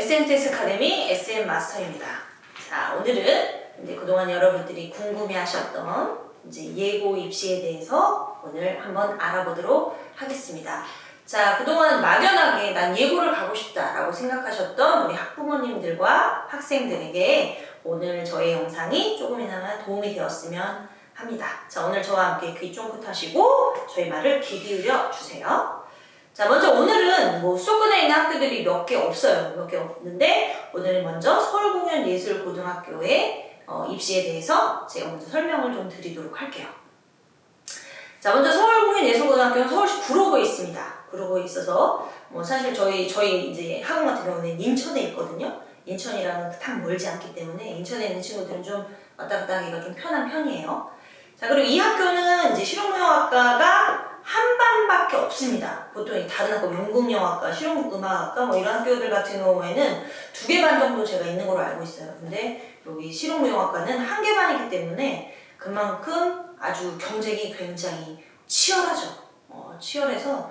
SMTS 아카데미 SM 마스터입니다. 자, 오늘은 이제 그동안 여러분들이 궁금해하셨던 이제 예고 입시에 대해서 오늘 한번 알아보도록 하겠습니다. 자, 그동안 막연하게 난 예고를 가고 싶다라고 생각하셨던 우리 학부모님들과 학생들에게 오늘 저의 영상이 조금이나마 도움이 되었으면 합니다. 자, 오늘 저와 함께 귀 쫑긋 하시고 저희 말을 귀 기울여 주세요. 자, 먼저 오늘은 수도권에 있는 학교들이 몇 개 없어요. 몇 개 없는데 오늘은 먼저 서울공연예술고등학교의 입시에 대해서 제가 먼저 설명을 좀 드리도록 할게요. 자, 먼저 서울공연예술고등학교는 서울시 구로구에 있습니다. 구로구에 있어서 사실 저희 이제 학원 같은 경우는 인천에 있거든요. 인천이랑 딱 멀지 않기 때문에 인천에 있는 친구들은 좀 왔다 갔다 하기가 좀 편한 편이에요. 자, 그리고 이 학교는 이제 실용영화과가 한 반밖에 없습니다. 보통 다른 학교, 연극영화과, 실용음악학과 이런 학교들 같은 경우에는 2개 반 정도 제가 있는 걸로 알고 있어요. 근데 여기 실용영화과는 1개 반이기 때문에 그만큼 아주 경쟁이 굉장히 치열하죠. 치열해서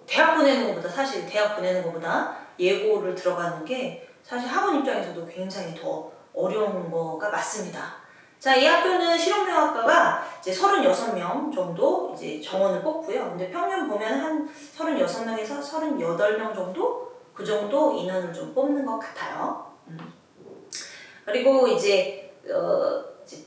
대학 보내는 것보다 사실 대학 보내는 것보다 예고를 들어가는 게 사실 학원 입장에서도 굉장히 더 어려운 거가 맞습니다. 자, 이 학교는 실용영화과가 이제 36명 정도 이제 정원을 뽑고요. 근데 평균 보면 한 36명에서 38명 정도? 그 정도 인원을 좀 뽑는 것 같아요. 그리고 이제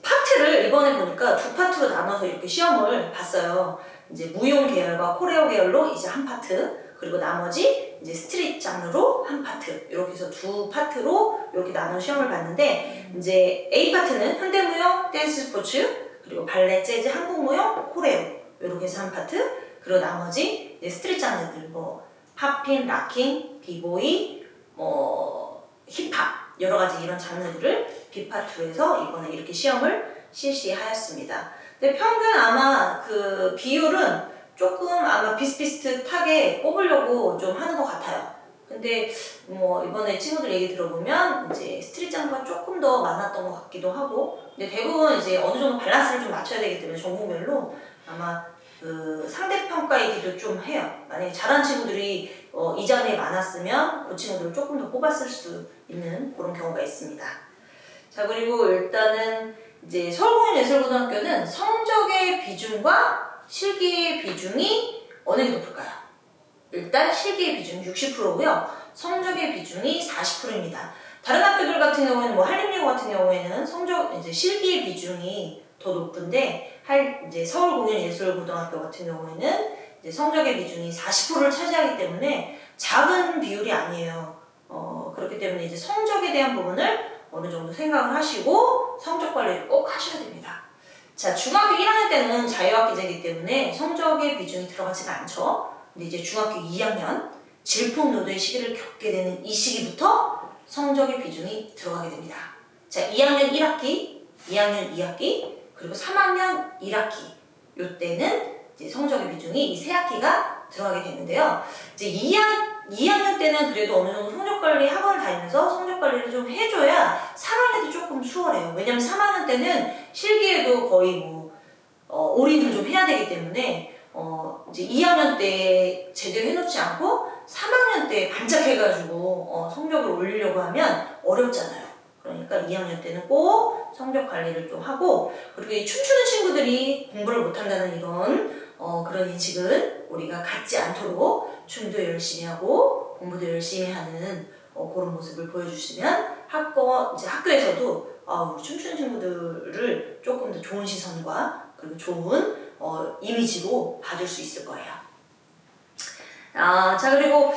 파트를 이번에 보니까 2파트로 나눠서 이렇게 시험을 봤어요. 이제 무용 계열과 코레오 계열로 이제 한 파트, 그리고 나머지 이제 스트릿 장르로 한 파트, 이렇게 해서 2파트로 이렇게 나눠 시험을 봤는데, 이제 A 파트는 현대무용, 댄스 스포츠, 그리고 발레, 재즈, 한국무용, 코레오 이렇게 해서 한 파트, 그리고 나머지 이제 스트릿 장르들 팝핀, 락킹, 비보이, 힙합 여러 가지 이런 장르들을 B파트로 해서 이번에 이렇게 시험을 실시하였습니다. 근데 평균 아마 그 비율은 조금 아마 비슷비슷하게 뽑으려고 좀 하는 것 같아요. 근데 이번에 친구들 얘기 들어보면 이제 스트릿 장르가 조금 더 많았던 것 같기도 하고, 근데 대부분 이제 어느 정도 밸런스를 좀 맞춰야 되기 때문에 전공별로 아마 그 상대평가이기도 좀 해요. 만약에 잘한 친구들이 이 장르에 많았으면 그 친구들을 조금 더 뽑았을 수 있는 그런 경우가 있습니다. 자, 그리고 일단은 이제 서울공연예술고등학교는 성적의 비중과 실기의 비중이 어느 게 높을까요? 일단 실기의 비중이 60%고요. 성적의 비중이 40%입니다. 다른 학교들 같은 경우에는 한림예고 같은 경우에는 이제 실기의 비중이 더 높은데 이제 서울공연예술고등학교 같은 경우에는 이제 성적의 비중이 40%를 차지하기 때문에 작은 비율이 아니에요. 그렇기 때문에 이제 성적에 대한 부분을 어느 정도 생각을 하시고 성적 관리를 꼭 하셔야 됩니다. 자, 중학교 1학년 때는 자유학기제이기 때문에 성적의 비중이 들어가지가 않죠. 근데 이제 중학교 2학년 질풍노도의 시기를 겪게 되는 이 시기부터 성적의 비중이 들어가게 됩니다. 자, 2학년 1학기, 2학년 2학기, 그리고 3학년 1학기 요때는 이제 성적의 비중이 이 세 학기가 들어가게 되는데요. 이제 2학년 때는 그래도 어느 정도 성적 관리 학원을 다니면서 성적 관리를 좀 해줘야 3학년 때 조금 수월해요. 왜냐면 3학년 때는 실기에도 거의 올인을 좀 해야 되기 때문에 이제 2학년 때 제대로 해놓지 않고 3학년 때 반짝해가지고 성적을 올리려고 하면 어렵잖아요. 그러니까 2학년 때는 꼭 성적 관리를 좀 하고, 그리고 이 춤추는 친구들이 공부를 못한다는 이런 그런 인식은 우리가 갖지 않도록 춤도 열심히 하고 공부도 열심히 하는 그런 모습을 보여주시면 이제 학교에서도 우리 춤추는 친구들을 조금 더 좋은 시선과 그리고 좋은 이미지로 봐줄 수 있을 거예요. 자, 그리고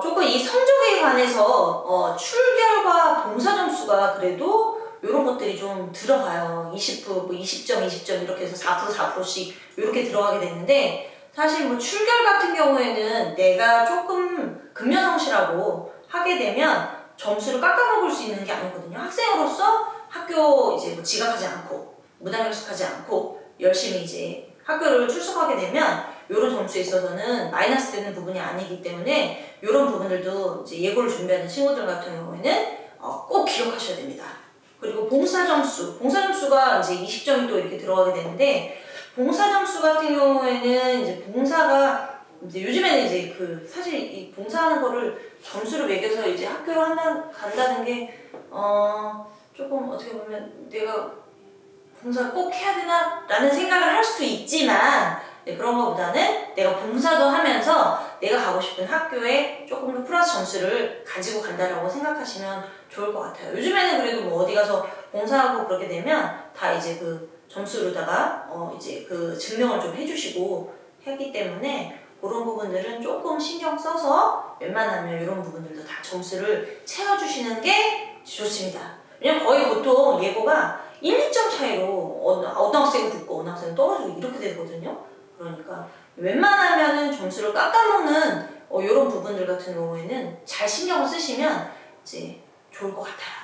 조금 이 성적에 관해서 출결과 봉사 점수가 그래도 이런 것들이 좀 들어가요. 20%, 20점, 20점 이렇게 해서 4%, 4%씩 이렇게 들어가게 되는데, 사실 출결 같은 경우에는 내가 조금 급여성실하고 하게 되면 점수를 깎아먹을 수 있는 게 아니거든요. 학생으로서 학교 이제 지각하지 않고 무단결석하지 않고 열심히 이제 학교를 출석하게 되면 이런 점수에 있어서는 마이너스 되는 부분이 아니기 때문에 이런 부분들도 이제 예고를 준비하는 친구들 같은 경우에는 꼭 기억하셔야 됩니다. 그리고 봉사점수가 이제 20점이 또 이렇게 들어가게 되는데, 봉사점수 같은 경우에는 이제 봉사가 이제 요즘에는 이제 그 사실 이 봉사하는 거를 점수를 매겨서 이제 학교로 간다는 게 조금 어떻게 보면 내가 봉사를 꼭 해야 되나? 라는 생각을 할 수도 있지만 그런 것보다는 내가 봉사도 하면서 내가 가고 싶은 학교에 조금 더 플러스 점수를 가지고 간다라고 생각하시면 좋을 것 같아요. 요즘에는 그래도 뭐 어디 가서 봉사하고 그렇게 되면 다 이제 그 점수로다가 이제 그 증명을 좀 해주시고 했기 때문에 그런 부분들은 조금 신경 써서 웬만하면 이런 부분들도 다 점수를 채워주시는 게 좋습니다. 왜냐면 거의 보통 예고가 1, 2점 차이로 어떤 학생은 붙고 어떤 학생은 떨어지고 이렇게 되거든요. 그러니까 웬만하면은 점수를 깎아먹는 이런 부분들 같은 경우에는 잘 신경을 쓰시면 이제 좋을 것 같아요.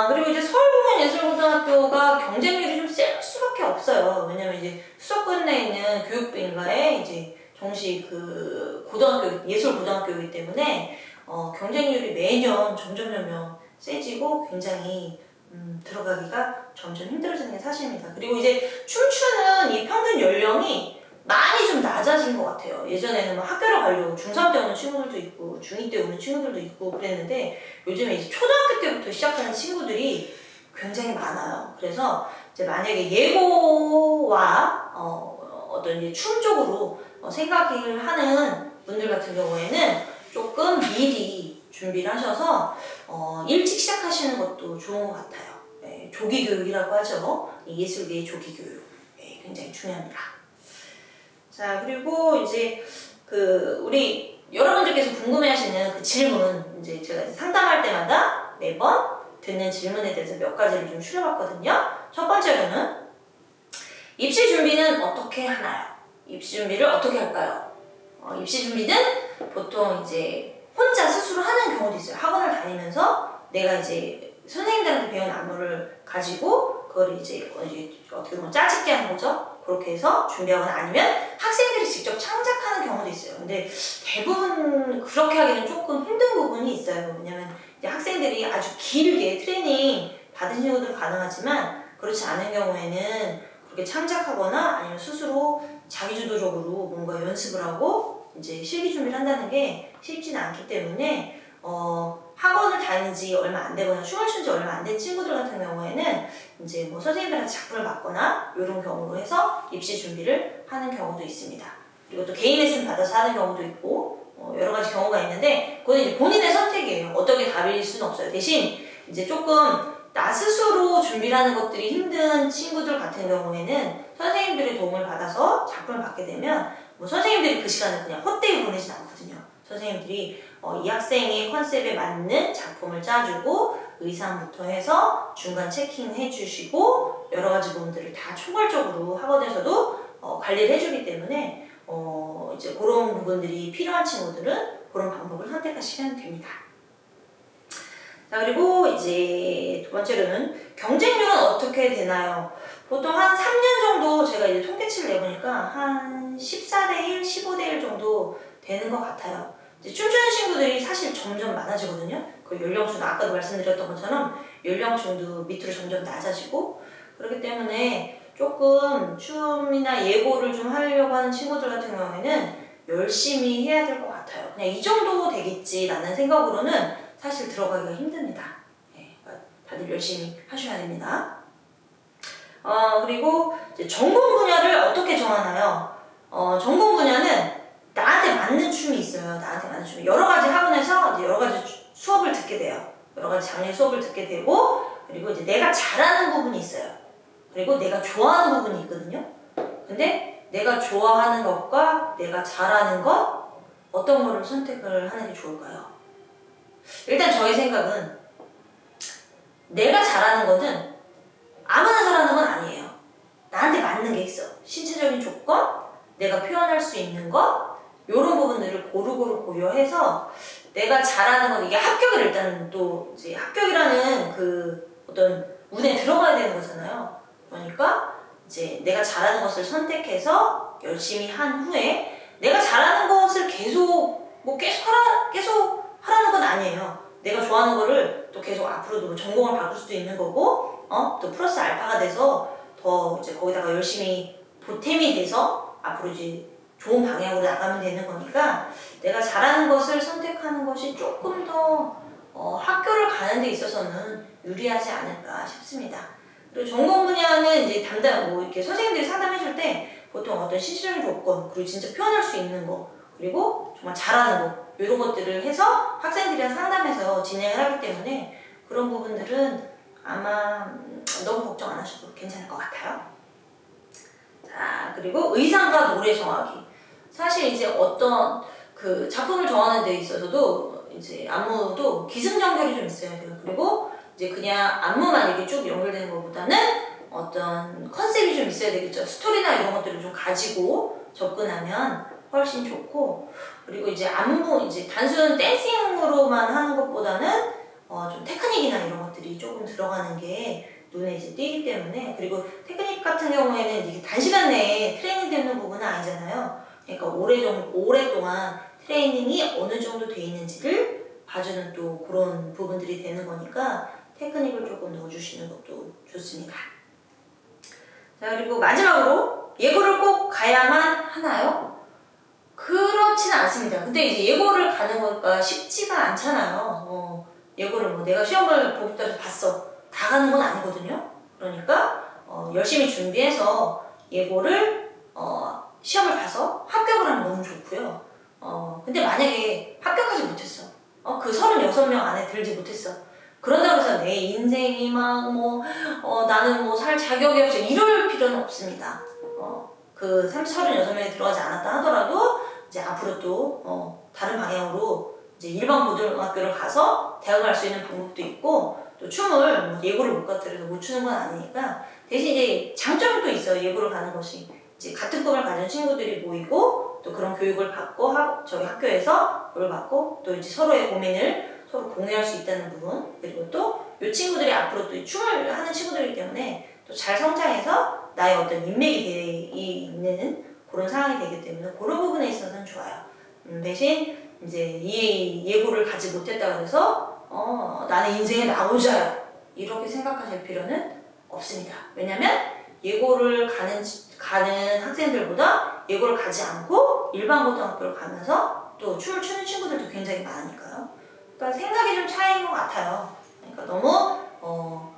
그리고 이제 서울공연예술고등학교가 경쟁률이 좀 셀 수밖에 없어요. 왜냐면 이제 수도권에 있는 교육부인가에 이제 정시 그 고등학교, 예술고등학교이기 때문에 경쟁률이 매년 점점 세지고 굉장히 들어가기가 점점 힘들어지는 게 사실입니다. 그리고 이제 춤추는 이 평균 연령이 많이 좀 낮아진 것 같아요. 예전에는 막 학교를 가려고 중3 때 오는 친구들도 있고 중2 때 오는 친구들도 있고 그랬는데 요즘에 이제 초등학교 때부터 시작하는 친구들이 굉장히 많아요. 그래서 이제 만약에 예고와 어떤 이제 춤 쪽으로 생각을 하는 분들 같은 경우에는 조금 미리 준비를 하셔서 일찍 시작하시는 것도 좋은 것 같아요. 네, 조기교육이라고 하죠. 예술계의 조기교육. 네, 굉장히 중요합니다. 자, 그리고 이제 우리 여러분들께서 궁금해하시는 그 질문, 이제 제가 상담할 때마다 매번 듣는 질문에 대해서 몇 가지를 좀 추려봤거든요. 첫 번째로는 입시 준비는 어떻게 하나요? 입시 준비를 어떻게 할까요? 입시 준비는 보통 이제 혼자 스스로 하는 경우도 있어요. 학원을 다니면서 내가 이제 선생님들한테 배운 안무를 가지고 그걸 이제 어떻게 보면 짜집기 하는 거죠. 그렇게 해서 준비하거나 아니면 학생들이 직접 창작하는 경우도 있어요. 근데 대부분 그렇게 하기는 조금 힘든 부분이 있어요. 왜냐면 이제 학생들이 아주 길게 트레이닝 받은 친구들은 가능하지만 그렇지 않은 경우에는 그렇게 창작하거나 아니면 스스로 자기주도적으로 뭔가 연습을 하고 이제 실기 준비를 한다는 게 쉽지는 않기 때문에 학원을 다닌 지 얼마 안 되거나 춤을 춘 지 얼마 안 된 친구들 같은 경우에는 이제 뭐 선생님들한테 작품을 받거나 이런 경우로 해서 입시 준비를 하는 경우도 있습니다. 그리고 또 개인 레슨 받아서 하는 경우도 있고 여러 가지 경우가 있는데 그건 이제 본인의 선택이에요. 어떻게 답일 수는 없어요. 대신 이제 조금 나 스스로 준비를 하는 것들이 힘든 친구들 같은 경우에는 선생님들의 도움을 받아서 작품을 받게 되면 뭐 선생님들이 그 시간을 그냥 헛되이 보내진 않거든요. 선생님들이 이 학생의 컨셉에 맞는 작품을 짜주고 의상부터 해서 중간 체킹해 주시고 여러 가지 부분들을 다 총괄적으로 학원에서도 관리를 해주기 때문에 이제 그런 부분들이 필요한 친구들은 그런 방법을 선택하시면 됩니다. 자, 그리고 이제 두 번째로는 경쟁률은 어떻게 되나요? 보통 한 3년 정도 제가 이제 통계치를 내보니까 한 14대1, 15대1 정도 되는 것 같아요. 이제 춤추는 친구들이 사실 점점 많아지거든요. 그 연령층도 아까도 말씀드렸던 것처럼 연령층도 밑으로 점점 낮아지고 그렇기 때문에 조금 춤이나 예고를 좀 하려고 하는 친구들 같은 경우에는 열심히 해야 될 것 같아요. 그냥 이 정도 되겠지라는 생각으로는 사실 들어가기가 힘듭니다. 네, 다들 열심히 하셔야 됩니다. 그리고 이제 전공 분야를 어떻게 정하나요? 전공 분야는 나한테 맞는 춤이 있어요. 나한테 맞는 춤. 여러 가지 학원에서 이제 여러 가지 수업을 듣게 돼요. 여러 가지 장르의 수업을 듣게 되고, 그리고 이제 내가 잘하는 부분이 있어요. 그리고 내가 좋아하는 부분이 있거든요. 근데 내가 좋아하는 것과 내가 잘하는 것, 어떤 거를 선택을 하는 게 좋을까요? 일단 저의 생각은 내가 잘하는 거는 아무나 잘하는 건 아니에요. 나한테 맞는 게 있어. 신체적인 조건, 내가 표현할 수 있는 것, 이런 부분들을 고루고루 고려해서 내가 잘하는 건 이게 합격을 일단 또 이제 합격이라는 그 어떤 운에 들어가야 되는 거잖아요. 그러니까 이제 내가 잘하는 것을 선택해서 열심히 한 후에 내가 잘하는 것을 계속 뭐 계속 하라는 건 아니에요. 내가 좋아하는 거를 또 계속 앞으로도 뭐 전공을 바꿀 수도 있는 거고, 또 플러스 알파가 돼서 더 이제 거기다가 열심히 보탬이 돼서 앞으로 이제 좋은 방향으로 나가면 되는 거니까 내가 잘하는 것을 선택하는 것이 조금 더 학교를 가는 데 있어서는 유리하지 않을까 싶습니다. 그리고 전공 분야는 이제 뭐 이렇게 선생님들이 상담해줄 때 보통 어떤 실질적인 조건, 그리고 진짜 표현할 수 있는 거, 그리고 정말 잘하는 거, 이런 것들을 해서 학생들이랑 상담해서 진행을 하기 때문에 그런 부분들은 아마 너무 걱정 안 하셔도 괜찮을 것 같아요. 자, 그리고 의상과 노래 정하기. 사실 이제 어떤 그 작품을 정하는 데 있어서도 이제 안무도 기승전결이 좀 있어야 돼요. 그리고 이제 그냥 안무만 이렇게 쭉 연결되는 것보다는 어떤 컨셉이 좀 있어야 되겠죠. 스토리나 이런 것들을 좀 가지고 접근하면 훨씬 좋고, 그리고 이제 안무, 이제 단순 댄싱으로만 하는 것보다는 좀 테크닉이나 이런 것들이 조금 들어가는 게 눈에 이제 띄기 때문에, 그리고 테크닉 같은 경우에는 이게 단시간 내에 트레이닝 되는 부분은 아니잖아요. 그러니까 오랫동안 트레이닝이 어느 정도 돼 있는지를 봐주는 또 그런 부분들이 되는 거니까 테크닉을 조금 넣어주시는 것도 좋습니다. 자, 그리고 마지막으로 예고를 꼭 가야만 하나요? 그렇지는 않습니다. 근데 이제 예고를 가는 거니까 쉽지가 않잖아요. 예고를 뭐 내가 시험을 보기 따라서 봤어. 다 가는 건 아니거든요. 그러니까 열심히 준비해서 예고를 시험을 봐서 합격을 하면 너무 좋고요. 근데 만약에 합격하지 못했어. 그 36명 안에 들지 못했어. 그런다고 해서 내 인생이 막 나는 뭐 살 자격이 없어 이럴 필요는 없습니다. 그 36명에 들어가지 않았다 하더라도 이제 앞으로 또 다른 방향으로 이제 일반 고등학교를 가서 대학을 갈 수 있는 방법도 있고, 또 춤을 뭐 예고를 못 갔더라도 못 추는 건 아니니까 대신 이제 장점이 또 있어요. 예고를 가는 것이 이제 같은 꿈을 가진 친구들이 모이고 또 그런 교육을 받고 저희 학교에서 그걸 받고 또 이제 서로의 고민을 서로 공유할 수 있다는 부분, 그리고 또 이 친구들이 앞으로 또 춤을 하는 친구들이기 때문에 또 잘 성장해서 나의 어떤 인맥이 돼 있는 그런 상황이 되기 때문에 그런 부분에 있어서는 좋아요. 대신 이제 이 예고를 가지 못했다 그래서 나는 인생의 낙오자야 이렇게 생각하실 필요는 없습니다. 왜냐면 예고를 가는 학생들보다 예고를 가지 않고 일반 고등학교를 가면서 또 춤을 추는 친구들도 굉장히 많으니까요. 그러니까 생각이 좀 차이인 것 같아요. 그러니까 너무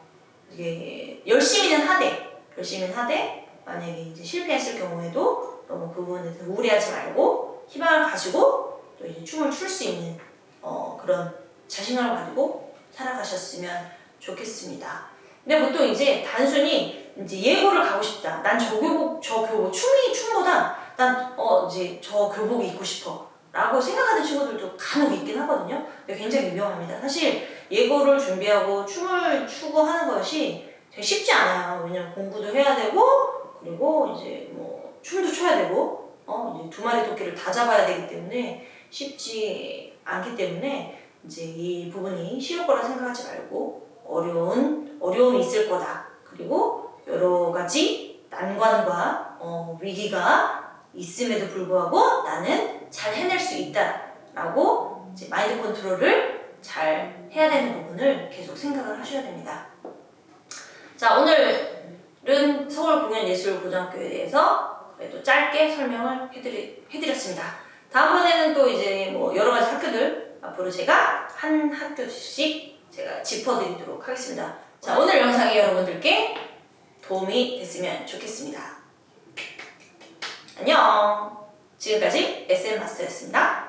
이게 열심히는 하되 만약에 이제 실패했을 경우에도 너무 그 부분에 대해서 우울해하지 말고 희망을 가지고 또 이제 춤을 출 수 있는 그런 자신감을 가지고 살아가셨으면 좋겠습니다. 근데 보통 이제 단순히 이제 예고를 가고 싶다. 난 저 교복 춤보다 난 이제 저 교복이 입고 싶어. 라고 생각하는 친구들도 간혹 있긴 하거든요. 근데 굉장히 위험합니다. 사실 예고를 준비하고 춤을 추고 하는 것이 되게 쉽지 않아요. 왜냐면 공부도 해야 되고, 그리고 이제 뭐 춤도 춰야 되고, 이제 두 마리 토끼를 다 잡아야 되기 때문에 쉽지 않기 때문에 이제 이 부분이 쉬울 거라 생각하지 말고 어려움이 있을 거다. 그리고 여러 가지 난관과 위기가 있음에도 불구하고 나는 잘 해낼 수 있다라고 이제 마인드 컨트롤을 잘 해야 되는 부분을 계속 생각을 하셔야 됩니다. 자, 오늘은 서울공연예술고등학교에 대해서 그래도 짧게 설명을 해드렸습니다. 다음번에는 또 이제 뭐 여러 가지 학교들 앞으로 제가 한 학교씩 제가 짚어드리도록 하겠습니다. 자, 오늘 영상이 여러분들께 도움이 됐으면 좋겠습니다. 안녕. 지금까지 SM 마스터였습니다.